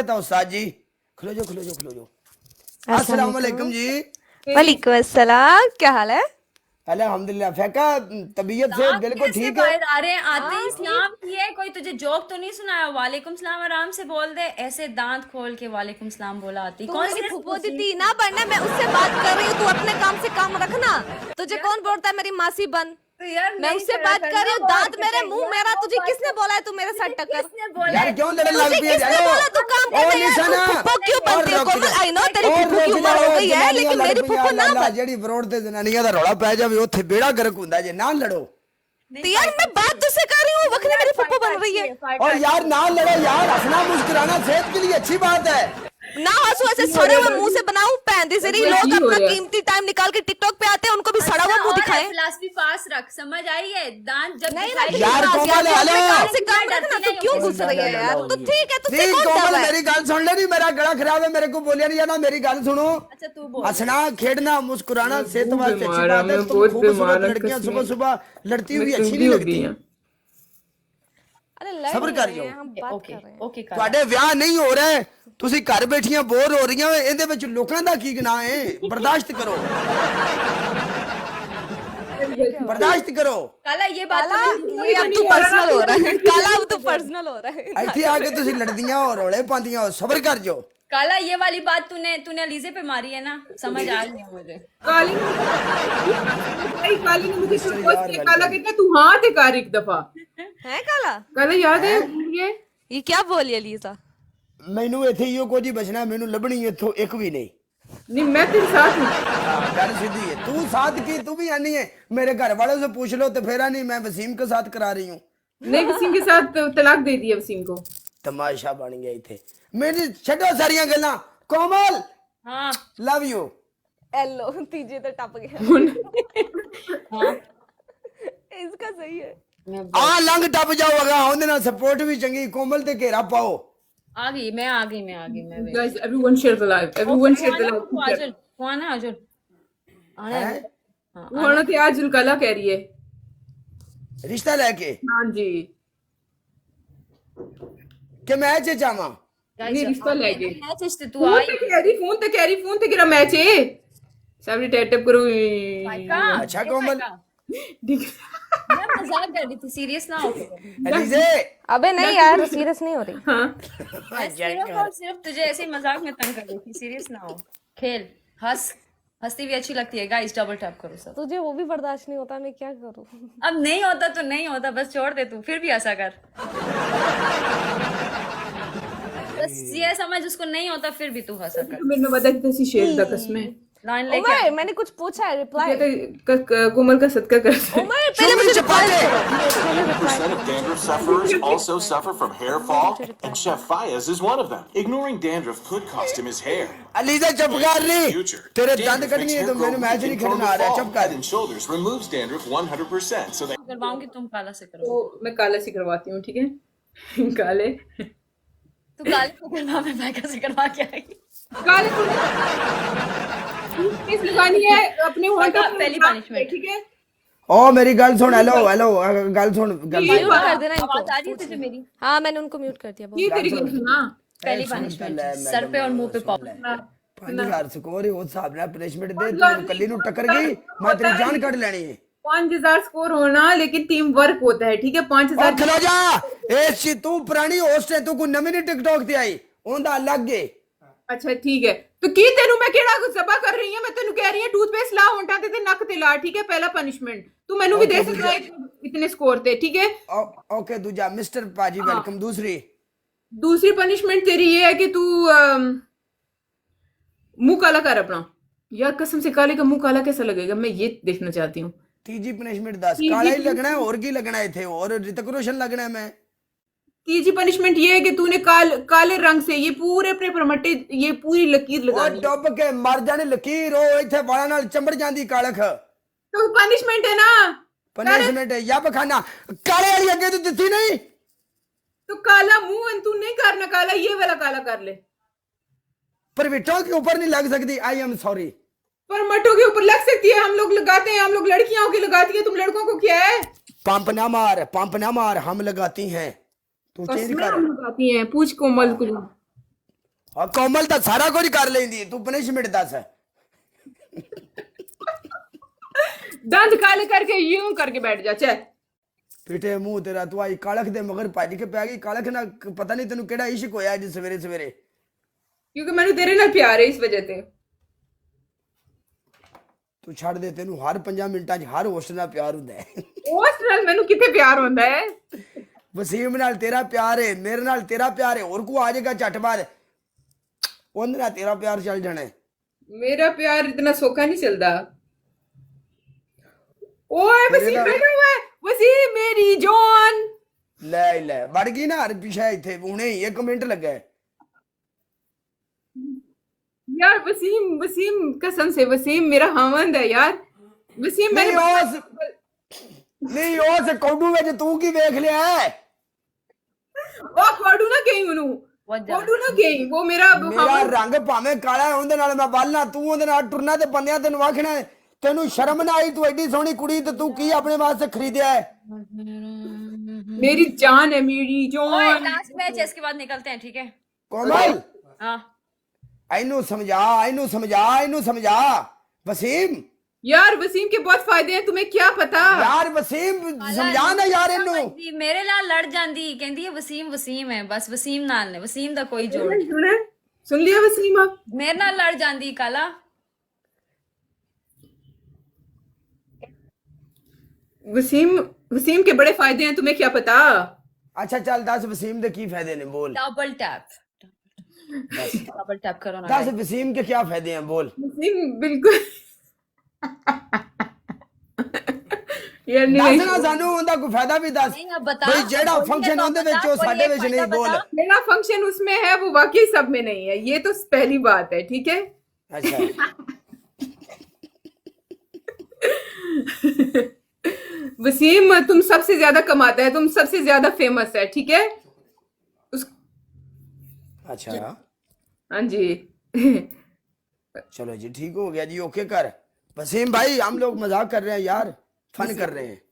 उस्ताद जी खुलो जो खुलो जो खुलो जो। अस्सलाम वालेकुम जी। वालेकुम अस्सलाम, क्या हाल है? अल्हम्दुलिल्लाह। फैका तबीयत से बिल्कुल ठीक है। बाहर आ रहे हैं आते ही सलाम किए, कोई तुझे जोक तो नहीं सुनाया? वालेकुम सलाम आराम से बोल दे, ऐसे दांत खोल के वालेकुम सलाम बोला आती। तू कौन मेरी सी फूफो थी ना बनना, मैं उससे बात कर रही हूँ। तू अपने काम से काम रखना। तुझे कौन बोलता है मेरी मासी बन? तो यार मैं उससे बात कर रही हूँ। दांत मेरे मुंह मेरा, तुझे किसने बोला है तू मेरे साथ टक्कर? किसने बोला यार है? क्यों लड़ने लग तुझे पई है? किसने बोला तू काम ओ कर यार? तू निशाना फूफो क्यों बनती है? कोमल आई नो तेरी फूफो की उम्र हो गई है, लेकिन मेरी फूफो ना बन। ਜਿਹੜੀ ਫਰੋੜ ਤੇ ਜਨਾਨੀਆਂ ਦਾ ਰੌਲਾ ਪੈ ਜਾਵੇ ਉੱਥੇ ਬੇੜਾ ਗਰਕ ਹੁੰਦਾ ਜੇ ਨਾ ਲੜੋ। तो यार मैं बात तुझसे कर रही हूँ, वक्त मेरी फूफो बन रही है। और यार ना लड़ो यार, हंसना मुस्कुराना सेहत के लिए अच्छी बात है। ना हंसू, ऐसे सड़े हुए मुंह से बनाऊं पैंदी से लोग अपना कीमती टाइम निकाल के टिकटॉक पे आते हैं, उनको भी सड़ा हुआ मुंह दिखाएं। फिलॉसफी पास रख, समझ आई है? दांत जब नहीं दिखाई यार देगा- कोमल, हेलो। काम से काम रखना, तू क्यों घुस रही है यार? तो ठीक है, तुझसे नहीं कौन डर कोमल रहा है? मेरी गल सुन ले, नहीं मेरा गला खराब है, मेरे को बोलिया नहीं जाना। मेरी गल सुनो, अच्छा तू बोल। हंसना खेलना मुस्कुराना सेहत वास्ते अच्छी बीमार बात है। मैं तुम बहुत खूबसूरत बीमार लड़कियां कसम सुबह सुबह लड़ती हुई अच्छी ठंडी नहीं हो लगती। गई हैं। अरे लड़ सब्र नहीं कर रहे जाओ। हैं, हम बात ओके कर रहे हैं। ओके कर। ਤੁਹਾਡੇ ਵਿਆਹ ਨਹੀਂ ਹੋ ਰਹੇ, ਤੁਸੀਂ ਘਰ ਬੈਠੀਆਂ ਬੋਰ ਹੋ ਰਹੀਆਂ, ਇਹਦੇ ਵਿੱਚ ਲੋਕਾਂ ਦਾ ਕੀ ਗੁਨਾਹ ਹੈ? ਬਰਦਾਸ਼ਤ ਕਰੋ, बर्दाश्त करो। काला ये बात काला तो ये अब तू पर्सनल हो रहा है। काला अब तू पर्सनल हो रहा है। ਇੱਥੇ ਆ ਕੇ ਤੁਸੀਂ ਲੜਦੀਆਂ ਹੋ, ਰੌਲੇ ਪਾਉਂਦੀਆਂ ਹੋ, ਸਬਰ कर जाओ। काला ये वाली बात तूने अलीजे पे मारी है ना, समझ आ गई है मुझे। काली काली ने मुझे प्रपोज किया। काला कहता तू हाँ थे कार एक दफा। है काला? काला याद है ये क्या बोली अलीजा? ਮੈਨੂੰ ਇੱਥੇ ਇਹੋ ਕੁਝ ਹੀ ਬਚਣਾ, ਮੈਨੂੰ ਲੱਭਣੀ ਇੱਥੋਂ ਇੱਕ ਵੀ ਨਹੀਂ। नहीं मैं तेरे साथ हूँ। गल सीधी है, तू साथ की तू भी आनी है। मेरे घर वालों से पूछ लो तो फेरा नहीं, मैं वसीम के साथ करा रही हूँ। नहीं वसीम के साथ तलाक दे दिया वसीम को। तमाशा बन गया इथे। मेरी छड्डो सारियां गल्लां। कोमल हाँ लव यू। एलो तीजे तो टप गया। हाँ इसका सही है। आ लंघ टप जाओगा, ਉਹਦੇ ਨਾਲ ਸਪੋਰਟ ਵੀ ਚੰਗੀ। कोमल ते घेरा पाओ। आ गई मैं Guys, everyone share the live. Everyone share the live. आजल कौन है आजल? आना है? वो होना थे आज काला कह रही है। रिश्ता लेके हाँ जी। कि मैं चे चावा। नहीं रिश्ता लेके। मैच इस तू आई फोन ते गिरा मैच है। साबरी टैप टैप करो। का अच्छा कोमल मैं मजाक कर रही थी, सीरियस ना हो। अलीजे अबे नहीं यार, सीरियस नहीं हो रही। हाँ मैं सिर्फ और सिर्फ तुझे ऐसे ही मजाक में तंग कर रही थी, सीरियस ना हो। खेल हंसती भी अच्छी लगती है। गाइस डबल टैप करो सब। तुझे वो भी बर्दाश्त नहीं होता, मैं क्या करूँ? अब नहीं होता तो नहीं होता, बस छोड़ दे तू, फिर भी ऐसा कर। बस ये समझ उसको नहीं होता, फिर भी तू हंसा कर। मेरे में बता कि शेर दा कसम है। लाइन लेके उमर मैंने कुछ पूछा है, रिप्लाई। कोमल का सदका कर। उमर पहले मुझे रिप्लाई करो। 80% of dandruff sufferers also suffer from hair fall, and Chef Fayez is one of them. Ignoring dandruff could cost him his hair. Alizeh चुप कर रही। Future. तेरे दंद Dandruff कटनी makes है hair तो grow मैंने मैच weak नहीं and prone खेलना आ to रहा। fall. चुप कर। Head and Shoulders removes dandruff 100%. So that करवाऊंगी, तुम काला से करो। तो मैं काला से करवाती हूँ, ठीक है। काले तू काले को करवा, मैं मैका से करवा के आई। काले को किस लगानी है अपने होंठों पे पहली punishment। ठीक है। ओ मेरी गल सुन। हेलो हेलो गल सुन। गल ये म्यूट कर देना आवाज इनको। आ रही है तुझे मेरी? हाँ मैंने उनको म्यूट कर दिया। ये तेरी गल सुना। पहली पनिशमेंट सर पे और मुंह पे पॉप। 5000 स्कोर ही उस हिसाब ਨਾਲ ਪਨਿਸ਼ਮੈਂਟ ਦੇ। ਤੂੰ ਕੱਲੀ ਨੂੰ ਟੱਕਰ ਗਈ, ਮੈਂ ਤੇਰੀ ਜਾਨ ਕੱਢ ਲੈਣੀ ਹੈ। 5000 स्कोर होना लेकिन टीम वर्क होता है, ठीक है। 5000 खलो जा। ए तू पुरानी होस्ट है, तू कोई नवी नहीं टिकटॉक ते आई, ओंदा अलग है। अच्छा ठीक है। तो की तेनू मैं केड़ा सभा कर रही हूं? मैं तेनू कह रही हूं टूथपेस्ट ला होंठा ते नक ते ला, ठीक है। पहला पनिशमेंट तू मेनू भी दे सकता है इतने स्कोर ते, ठीक है। ओके दूजा मिस्टर पाजी वेलकम। दूसरी पनिशमेंट तेरी ये है कि तू मुंह काला कर अपना। यार कसम से काले का मुंह काला कैसा लगेगा, मैं ये देखना चाहती हूँ। तीजी पनिशमेंट 10 काला ही लगना है, और की लगना है थे, और ऋतिक रोशन लगना है। मैं तीसरी पनिशमेंट ये है कि तूने काले रंग से ये पूरे अपने परमट्टे ये पूरी लकीर ओ लगानी है। डुब के मर जाने लकीर ओ इथे वाला नाल चंबड़ जांदी कालख। तो पनिशमेंट है ना। पनिशमेंट है या बखाना काले वाली अगे तो दित्ती नहीं। तो काला मुंह तू नहीं करना, काला ये वाला काला कर ले। पर विटों के ऊपर नहीं लग सकती। I am sorry. पर मटों के ऊपर लग सकती है, हम लोग लगाते हैं, हम लोग लड़कियों की लगाती है, तुम लड़कों को क्या है? पंप ना मार, हम लगाती हैं। तू चेंज कर। हम लगाती हैं, पूछ कोमल को। और कोमल तो सारा कुछ कर लेंदी, तू पनिशमेंट दस। दंद काले करके यूं करके बैठ जा चल। पिटे मुंह तेरा, तू आई कालख दे मगर भज के पै गई। कालख ना पता नहीं तेन केड़ा इश्क होया अज सवेरे सवेरे। क्योंकि मैंने तेरे नाल प्यार है इस वजह से। तू छड़ दे, तेन हर 5 मिनटां च हर होस्ट नाल प्यार हुंदा है। उस नाल मैनू किथे प्यार होंदा है? वसीम नाल तेरा प्यार है, मेरे नाल तेरा प्यार है, और को आ जाएगा झट बाद उन्द नाल तेरा प्यार चल जाना है। मेरा प्यार इतना सौखा नहीं चलता। ओए वसीम बैठा हुआ है, वसीम मेरी जान। ले बढ़ गई ना हर पीछे इथे हुणे ही 1 मिनट लगा है। यार वसीम कसम से वसीम मेरा हमंद है यार। वसीम मैंने नहीं उस कोडू विच तू की वेख लिया है? ओ कोडू ना गई उनु, कोडू ना गई, वो मेरा रंग भावे काला है, उहदे नाल मैं बलना, तू उहदे नाल टुरना ते बंदियां तेनू आखना है तेनू शर्म ना आई? तू एडी सोहनी कुड़ी ते तू की अपने वास्ते खरीदया है? मेरी जान है, मेरी ओए जान। लास्ट मैच है, इसके बाद निकलते हैं, ठीक है? कोमल हाँ इनू समझा वसीम। यार वसीम के बहुत फायदे हैं, तुम्हें क्या पता? यार वसीम समझा ना यार इनू। जी, मेरे नाल लड़ जांदी, कहंदी है वसीम है, बस वसीम नाल ने, वसीम दा कोई जोड़ नहीं। सुन लिया वसीम आप? मेरे नाल लड़ जांदी काला। वसीम के बड़े फायदे हैं, तुम्हें क्या पता? अच्छा चल दस वसीम दे की फायदे ने बोल। डबल टैप करो ना। दस वसीम के क्या फायदे हैं बोल। वसीम बिल्कुल यार दस नहीं, ना सानू उनका कोई फायदा भी दस नहीं, अब बता। भाई जेड़ा फंक्शन उनदे विच ओ साडे विच नहीं बोल। मेरा फंक्शन उसमें है, वो वाकई सब में नहीं है, ये तो पहली बात है, ठीक है? अच्छा वसीम तुम सबसे ज्यादा कमाता है, तुम सबसे ज्यादा फेमस है, ठीक है? अच्छा हाँ जी। चलो जी ठीक हो गया जी, ओके कर। वसीम भाई हम लोग मजाक कर रहे हैं यार, फन कर रहे हैं।